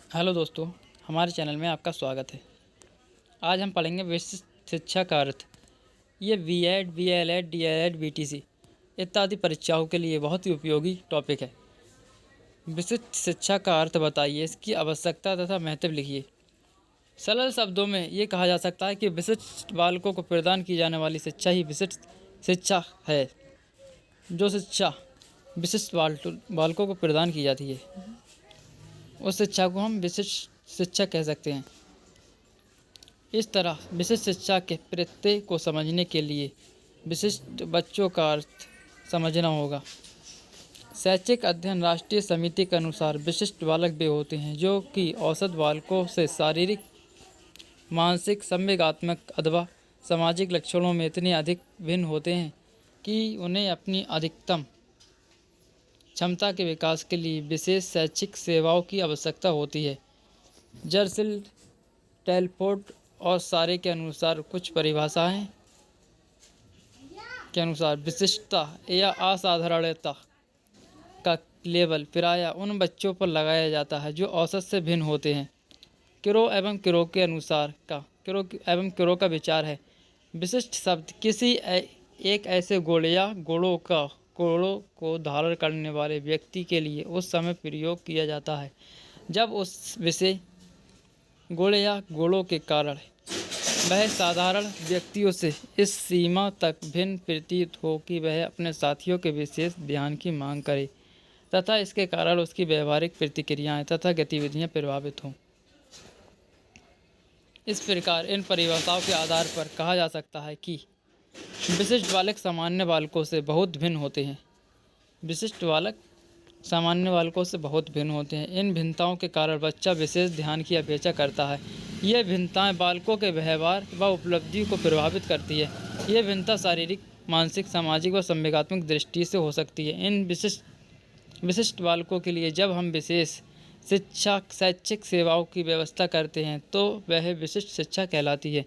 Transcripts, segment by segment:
Hello दोस्तों, हमारे channel में आपका स्वागत है। आज हम पढ़ेंगे विशिष्ट शिक्षा का अर्थ। ये बीएड, बीएलएड, डीएलएड, बीटीसी इत्यादि परीक्षाओं के लिए बहुत ही उपयोगी टॉपिक है। विशिष्ट शिक्षा का अर्थ बताइए, इसकी आवश्यकता तथा महत्व लिखिए। सरल शब्दों में ये कहा जा सकता है कि विशिष्ट बालकों को प्रदान की जाने वाली शिक्षा ही विशिष्ट शिक्षा है। जो शिक्षा विशिष्ट बालकों को प्रदान की जाती है, उस शिक्षा को हम विशिष्ट शिक्षा कह सकते हैं। इस तरह विशिष्ट शिक्षा के प्रत्यय को समझने के लिए विशिष्ट बच्चों का अर्थ समझना होगा। शैक्षिक अध्ययन राष्ट्रीय समिति के अनुसार विशिष्ट बालक वे होते हैं जो कि औसत बालकों से शारीरिक, मानसिक, संवेगात्मक अथवा सामाजिक लक्षणों में इतने अधिक भिन्न होते हैं कि उन्हें अपनी अधिकतम क्षमता के विकास के लिए विशेष शैक्षिक सेवाओं की आवश्यकता होती है। जर्सिल, टेलफोर्ड और सारे के अनुसार कुछ परिभाषाएं के अनुसार विशिष्टता या असाधारणता का लेबल प्रायः उन बच्चों पर लगाया जाता है जो औसत से भिन्न होते हैं। किरो के अनुसार किरो का विचार है, विशिष्ट शब्द किसी एक ऐसे गुण या गुणों को धारण करने वाले व्यक्ति के लिए उस समय प्रयोग किया जाता है जब उस विषय गुण या गुणों के कारण वह साधारण व्यक्तियों से इस सीमा तक भिन्न प्रतीत हो कि वह अपने साथियों के विशेष ध्यान की मांग करे तथा इसके कारण उसकी व्यवहारिक प्रतिक्रियाएं तथा गतिविधियां प्रभावित हों। इस प्रकार इन परिभाषाओं के आधार पर कहा जा सकता है कि विशिष्ट बालक सामान्य बालकों से बहुत भिन्न होते हैं। विशिष्ट बालक सामान्य बालकों से बहुत भिन्न होते हैं। इन भिन्नताओं के कारण बच्चा विशेष ध्यान की अपेक्षा करता है। ये भिन्नताएं बालकों के व्यवहार व उपलब्धियों को प्रभावित करती है। ये भिन्नता शारीरिक, मानसिक, सामाजिक व संवेगात्मक दृष्टि से हो सकती है। इन विशिष्ट बालकों के लिए जब हम विशेष शैक्षिक सेवाओं की व्यवस्था करते हैं तो वह विशिष्ट शिक्षा कहलाती है।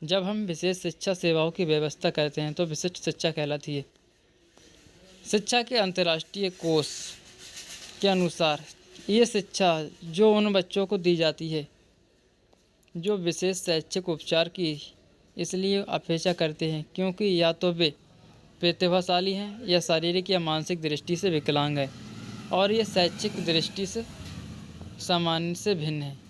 जब हम विशेष शिक्षा सेवाओं की व्यवस्था करते हैं तो विशिष्ट शिक्षा कहलाती है। शिक्षा के अंतर्राष्ट्रीय कोष के अनुसार ये शिक्षा जो उन बच्चों को दी जाती है जो विशेष शैक्षिक उपचार की इसलिए अपेक्षा करते हैं क्योंकि या तो वे प्रतिभाशाली हैं या शारीरिक या मानसिक दृष्टि से विकलांग हैं और ये शैक्षिक दृष्टि से सामान्य से भिन्न है।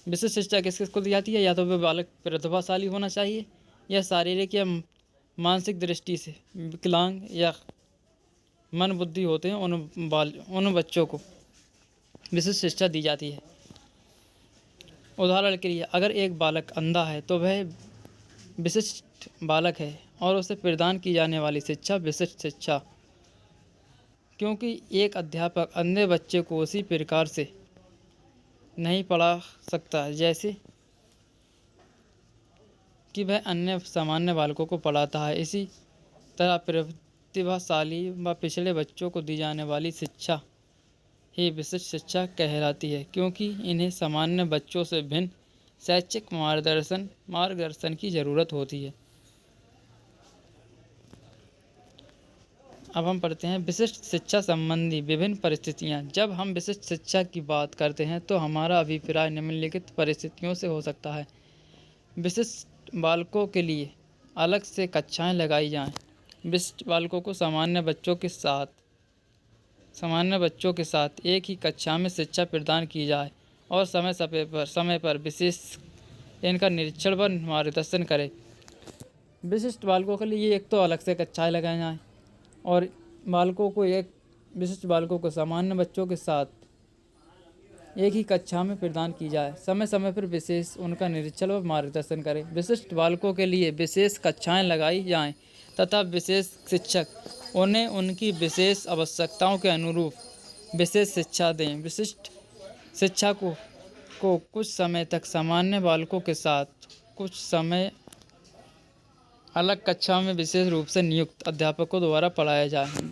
विशिष्ट शिक्षा किस किस को दी जाती है? या तो वे बालक प्रतिभाशाली होना चाहिए या शारीरिक या मानसिक दृष्टि से विकलांग या मन बुद्धि होते हैं, उन बच्चों को विशिष्ट शिक्षा दी जाती है। उदाहरण के लिए अगर एक बालक अंधा है तो वह विशिष्ट बालक है और उसे प्रदान की जाने वाली शिक्षा विशिष्ट शिक्षा, क्योंकि एक अध्यापक अंधे बच्चे को उसी प्रकार से नहीं पढ़ा सकता जैसे कि वह अन्य सामान्य बालकों को पढ़ाता है। इसी तरह प्रतिभाशाली व पिछड़े बच्चों को दी जाने वाली शिक्षा ही विशिष्ट शिक्षा कहलाती है, क्योंकि इन्हें सामान्य बच्चों से भिन्न शैक्षिक मार्गदर्शन की ज़रूरत होती है। अब हम पढ़ते हैं विशिष्ट शिक्षा संबंधी विभिन्न परिस्थितियाँ। जब हम विशिष्ट शिक्षा की बात करते हैं तो हमारा अभिप्राय निम्नलिखित परिस्थितियों से हो सकता है। विशिष्ट बालकों के लिए अलग से कक्षाएं लगाई जाएं। विशिष्ट बालकों को सामान्य बच्चों के साथ एक ही कक्षा में शिक्षा प्रदान की जाए और समय पर विशेष इनका निरीक्षण व मार्गदर्शन करें। विशिष्ट बालकों के लिए एक तो अलग से कक्षाएं लगाई जाएं और विशिष्ट बालकों को सामान्य बच्चों के साथ एक ही कक्षा में प्रदान की जाए। समय समय पर विशेष उनका निरीक्षण व मार्गदर्शन करें। विशिष्ट बालकों के लिए विशेष कक्षाएं लगाई जाएं तथा विशेष शिक्षक उन्हें उनकी विशेष आवश्यकताओं के अनुरूप विशेष शिक्षा दें। विशिष्ट शिक्षा को कुछ समय तक सामान्य बालकों के साथ, कुछ समय अलग कक्षा में विशेष रूप से नियुक्त अध्यापकों द्वारा पढ़ाया जाए।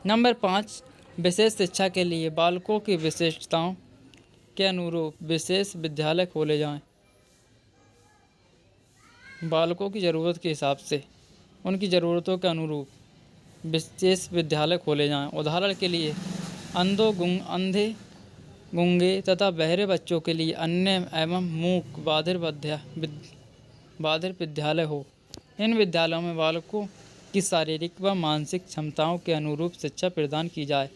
नंबर 5, विशेष शिक्षा के लिए बालकों की विशेषताओं के अनुरूप विशेष विद्यालय खोले जाएं। बालकों की ज़रूरत के हिसाब से उनकी ज़रूरतों के अनुरूप विशेष विद्यालय खोले जाएं। उदाहरण के लिए अंधे, गूंगे तथा बहरे बच्चों के लिए अन्य एवं मूक बाधिर विद्यालय हो। इन विद्यालयों में बालकों की शारीरिक व मानसिक क्षमताओं के अनुरूप शिक्षा प्रदान की जाए।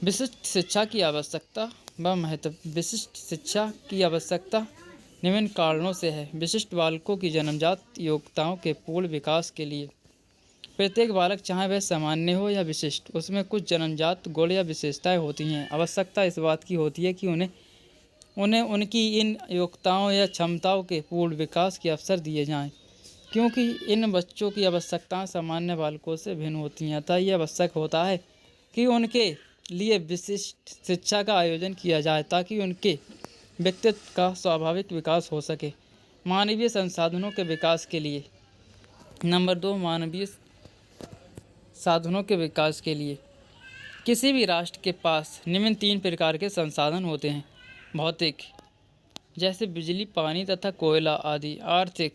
विशिष्ट शिक्षा की आवश्यकता व महत्व। विशिष्ट शिक्षा की आवश्यकता निम्न कारणों से है। विशिष्ट बालकों की जन्मजात योग्यताओं के पूर्ण विकास के लिए प्रत्येक बालक, चाहे वह सामान्य हो या विशिष्ट, उसमें कुछ जन्मजात गुण या विशेषताएं होती हैं। आवश्यकता इस बात की होती है कि उन्हें उनकी इन योग्यताओं या क्षमताओं के पूर्ण विकास के अवसर दिए जाएं, क्योंकि इन बच्चों की आवश्यकताएं सामान्य बालकों से भिन्न होती हैं। अतः यह आवश्यक होता है कि उनके लिए विशिष्ट शिक्षा का आयोजन किया जाए ताकि उनके व्यक्तित्व का स्वाभाविक विकास हो सके। मानवीय संसाधनों के विकास के लिए। नंबर 2, मानवीय साधनों के विकास के लिए किसी भी राष्ट्र के पास निम्न 3 प्रकार के संसाधन होते हैं। भौतिक, जैसे बिजली, पानी तथा कोयला आदि। आर्थिक,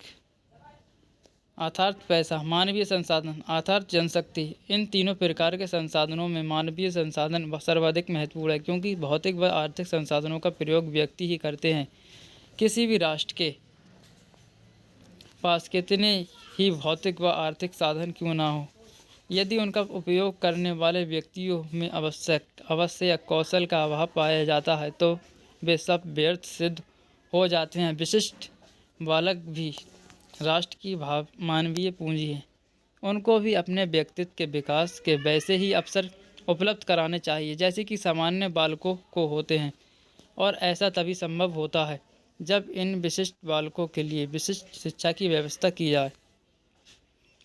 अर्थात पैसा। मानवीय संसाधन, अर्थात जनशक्ति। इन तीनों प्रकार के संसाधनों में मानवीय संसाधन सर्वाधिक महत्वपूर्ण है, क्योंकि भौतिक व आर्थिक संसाधनों का प्रयोग व्यक्ति ही करते हैं। किसी भी राष्ट्र के पास कितने ही भौतिक व आर्थिक साधन क्यों ना हो, यदि उनका उपयोग करने वाले व्यक्तियों में अवश्य या कौशल का अभाव पाया जाता है तो वे सब व्यर्थ सिद्ध हो जाते हैं। विशिष्ट बालक भी राष्ट्र की मानवीय पूंजी हैं। उनको भी अपने व्यक्तित्व के विकास के वैसे ही अवसर उपलब्ध कराने चाहिए जैसे कि सामान्य बालकों को होते हैं, और ऐसा तभी संभव होता है जब इन विशिष्ट बालकों के लिए विशिष्ट शिक्षा की व्यवस्था की जाए।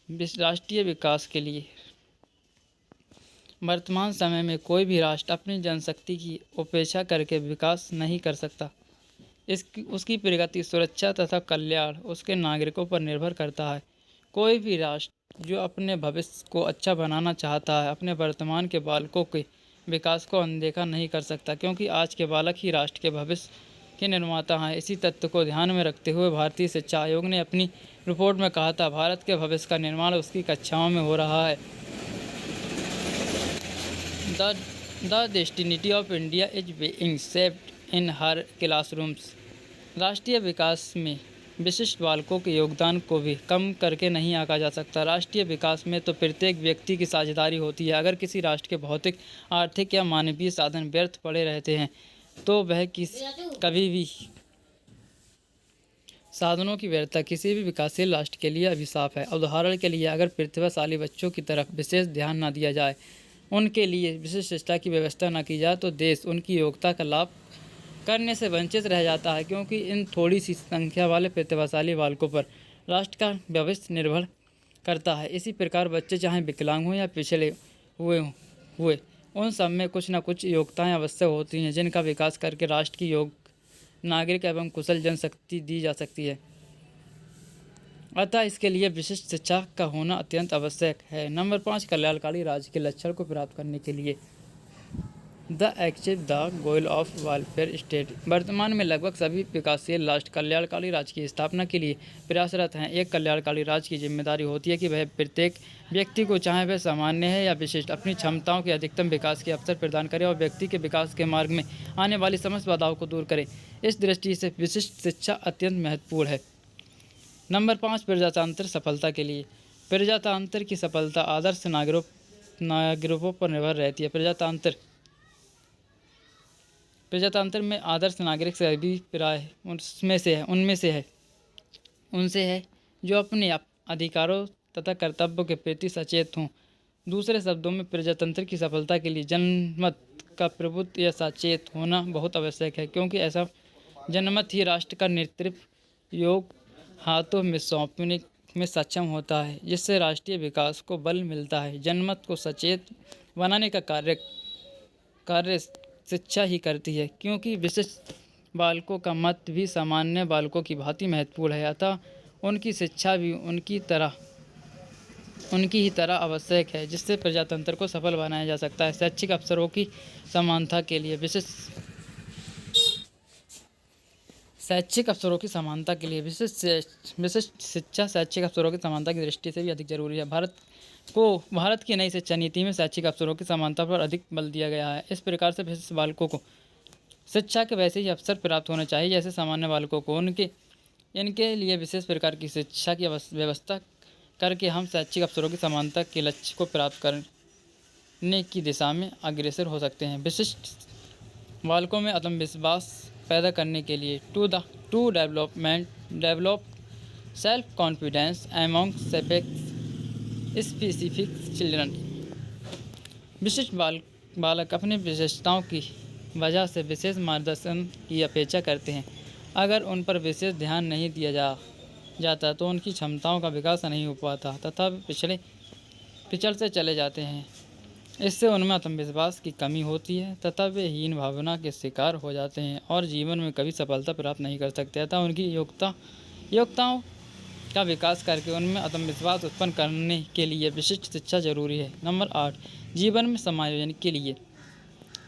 राष्ट्रीय विकास के लिए वर्तमान समय में कोई भी राष्ट्र अपनी जनशक्ति की उपेक्षा करके विकास नहीं कर सकता। उसकी प्रगति, सुरक्षा तथा कल्याण उसके नागरिकों पर निर्भर करता है। कोई भी राष्ट्र जो अपने भविष्य को अच्छा बनाना चाहता है, अपने वर्तमान के बालकों के विकास को अनदेखा नहीं कर सकता, क्योंकि आज के बालक ही राष्ट्र के भविष्य के निर्माता हैं। इसी तथ्य को ध्यान में रखते हुए भारतीय शिक्षा आयोग ने अपनी रिपोर्ट में कहा था, भारत के भविष्य का निर्माण उसकी कक्षाओं में हो रहा है। The destiny of India is being shaped in her classrooms. राष्ट्रीय विकास में विशिष्ट बालकों के योगदान को भी कम करके नहीं आंका जा सकता। राष्ट्रीय विकास में तो प्रत्येक व्यक्ति की साझेदारी होती है। अगर किसी राष्ट्र के भौतिक, आर्थिक या मानवीय साधन व्यर्थ पड़े रहते हैं तो वह कभी भी साधनों की व्यर्थता किसी भी विकासशील राष्ट्र के लिए अभिशाप है। उदाहरण के लिए, अगर प्रतिभाशाली बच्चों की तरफ विशेष ध्यान न दिया जाए, उनके लिए विशेष शिक्षा की व्यवस्था न की जाए, तो देश उनकी योग्यता का लाभ करने से वंचित रह जाता है, क्योंकि इन थोड़ी सी संख्या वाले प्रतिभाशाली बालकों पर राष्ट्र का भविष्य निर्भर करता है। इसी प्रकार बच्चे चाहे विकलांग हों या पिछड़े हुए उन सब में कुछ न कुछ योग्यताएं अवश्य होती हैं, जिनका विकास करके राष्ट्र की योग्य नागरिक एवं कुशल जनशक्ति दी जा सकती है। अतः इसके लिए विशिष्ट शिक्षा का होना अत्यंत आवश्यक है। नंबर 5, कल्याणकारी राज्य के लक्षण को प्राप्त करने के लिए the achieve the goal of welfare state. वर्तमान में लगभग सभी विकासशील राष्ट्र कल्याणकारी राज्य की स्थापना के लिए प्रयासरत हैं। एक कल्याणकारी राज्य की जिम्मेदारी होती है कि वह प्रत्येक व्यक्ति को, चाहे वह सामान्य है या विशिष्ट, अपनी क्षमताओं के अधिकतम विकास के अवसर प्रदान करे और व्यक्ति के विकास के मार्ग में आने वाली समस्त बाधाओं को दूर करे। इस दृष्टि से विशिष्ट शिक्षा अत्यंत महत्वपूर्ण है। नंबर 5, प्रजातंत्र सफलता के लिए। प्रजातंत्र की सफलता आदर्श नागरिकों पर निर्भर रहती है। प्रजातंत्र में आदर्श नागरिक से अभिप्राय उनसे है जो अपने अधिकारों तथा कर्तव्यों के प्रति सचेत हों। दूसरे शब्दों में, प्रजातंत्र की सफलता के लिए जनमत का प्रबुद्ध या सचेत होना बहुत आवश्यक है, क्योंकि ऐसा जनमत ही राष्ट्र का नेतृत्व योग हाथों में सौंपने में सक्षम होता है, जिससे राष्ट्रीय विकास को बल मिलता है। जनमत को सचेत बनाने का कार्य शिक्षा ही करती है, क्योंकि विशिष्ट बालकों का मत भी सामान्य बालकों की भांति महत्वपूर्ण है। अतः उनकी शिक्षा भी उनकी ही तरह आवश्यक है, जिससे प्रजातंत्र को सफल बनाया जा सकता है। शैक्षिक अवसरों की समानता के लिए विशिष्ट शिक्षा शैक्षिक अवसरों की समानता की दृष्टि से भी अधिक जरूरी है। को भारत की नई शिक्षा नीति में शैक्षिक अवसरों की समानता पर अधिक बल दिया गया है। इस प्रकार से विशिष्ट बालकों को शिक्षा के वैसे ही अवसर प्राप्त होने चाहिए जैसे सामान्य बालकों को। इनके लिए विशेष प्रकार की शिक्षा की व्यवस्था करके हम शैक्षिक अवसरों की समानता के लक्ष्य को प्राप्त करने की दिशा में अग्रसर हो सकते हैं। विशिष्ट बालकों में आत्मविश्वास पैदा करने के लिए to develop self confidence among specific children. विशिष्ट बालक अपनी विशेषताओं की वजह से विशेष मार्गदर्शन की अपेक्षा करते हैं। अगर उन पर विशेष ध्यान नहीं दिया जाता तो उनकी क्षमताओं का विकास नहीं हो पाता तथा पिछड़ से चले जाते हैं। इससे उनमें आत्मविश्वास की कमी होती है तथा वे हीन भावना के शिकार हो जाते हैं और जीवन में कभी सफलता प्राप्त नहीं कर सकते। अतः उनकी योग्यताओं का विकास करके उनमें आत्मविश्वास उत्पन्न करने के लिए विशिष्ट शिक्षा जरूरी है। नंबर 8, जीवन में समायोजन के लिए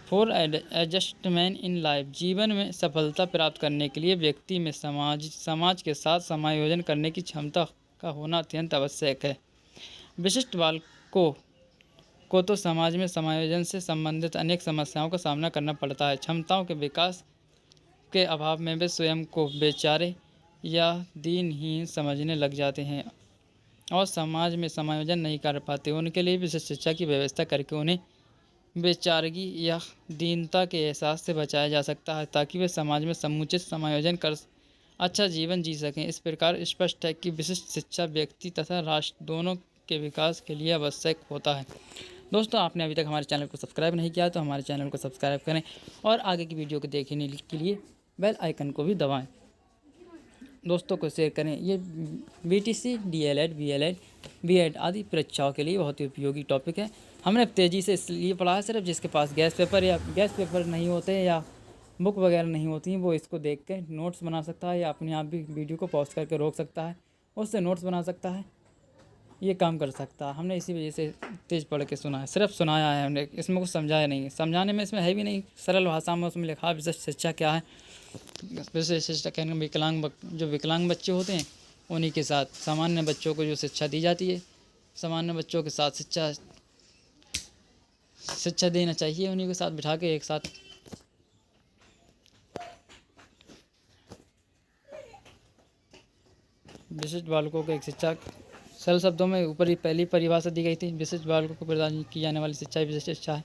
फॉर एडजस्टमेंट इन लाइफ। जीवन में सफलता प्राप्त करने के लिए व्यक्ति में समाज के साथ समायोजन करने की क्षमता का होना अत्यंत आवश्यक है। विशिष्ट बालकों को तो समाज में समायोजन से संबंधित अनेक समस्याओं का सामना करना पड़ता है। क्षमताओं के विकास के अभाव में वे स्वयं को बेचारे या दीनहीन समझने लग जाते हैं और समाज में समायोजन नहीं कर पाते। उनके लिए विशेष शिक्षा की व्यवस्था करके उन्हें बेचारगी या दीनता के एहसास से बचाया जा सकता है ताकि वे समाज में समुचित समायोजन कर अच्छा जीवन जी सकें। इस प्रकार स्पष्ट है कि विशिष्ट शिक्षा व्यक्ति तथा राष्ट्र दोनों के विकास के लिए आवश्यक होता है। दोस्तों, आपने अभी तक हमारे चैनल को सब्सक्राइब नहीं किया तो हमारे चैनल को सब्सक्राइब करें और आगे की वीडियो को देखने के लिए बेल आइकन को भी दबाएं। दोस्तों को शेयर करें। ये बीटीसी, डीएलएड, बीएलएड, बीएड आदि परीक्षाओं के लिए बहुत ही उपयोगी टॉपिक है। हमने तेज़ी से इसलिए पढ़ा है, सिर्फ जिसके पास गैस पेपर नहीं होते या बुक वगैरह नहीं होती हैं वो इसको देख के नोट्स बना सकता है या अपने आप भी वीडियो को पॉज करके रोक सकता है, उससे नोट्स बना सकता है, ये काम कर सकता है। हमने इसी वजह से तेज़ पढ़ के सुना है, सिर्फ सुनाया है हमने, इसमें कुछ समझाया नहीं है। समझाने में इसमें है भी नहीं, सरल भाषा में उसमें लिखा विशिष्ट शिक्षा क्या है। विशिष्ट शिक्षा कहने जो विकलांग बच्चे होते हैं उन्हीं के साथ सामान्य बच्चों को जो शिक्षा दी जाती है, सामान्य बच्चों के साथ शिक्षा देना चाहिए, उन्हीं के साथ बिठा के एक साथ। विशिष्ट बालकों को एक शिक्षा सरल शब्दों में ऊपर ही पहली परिभाषा दी गई थी। विशिष्ट बालकों को प्रदान की जाने वाली शिक्षा विशिष्ट शिक्षा है।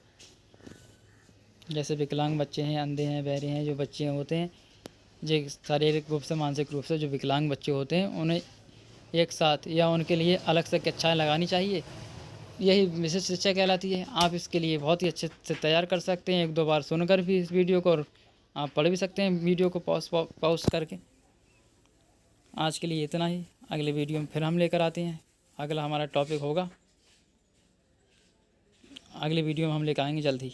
जैसे विकलांग बच्चे हैं, अंधे हैं, बहरे हैं, जो बच्चे होते हैं जो शारीरिक रूप से मानसिक रूप से जो विकलांग बच्चे होते हैं उन्हें एक साथ या उनके लिए अलग से कक्षाएं लगानी चाहिए, यही विशिष्ट शिक्षा कहलाती है। आप इसके लिए बहुत ही अच्छे से तैयार कर सकते हैं, 1-2 बार सुनकर भी इस वीडियो को, और आप पढ़ भी सकते हैं वीडियो को पॉज करके। आज के लिए इतना ही, अगले वीडियो में फिर हम लेकर आते हैं। अगला हमारा टॉपिक होगा, अगले वीडियो में हम लेकर आएंगे जल्द ही।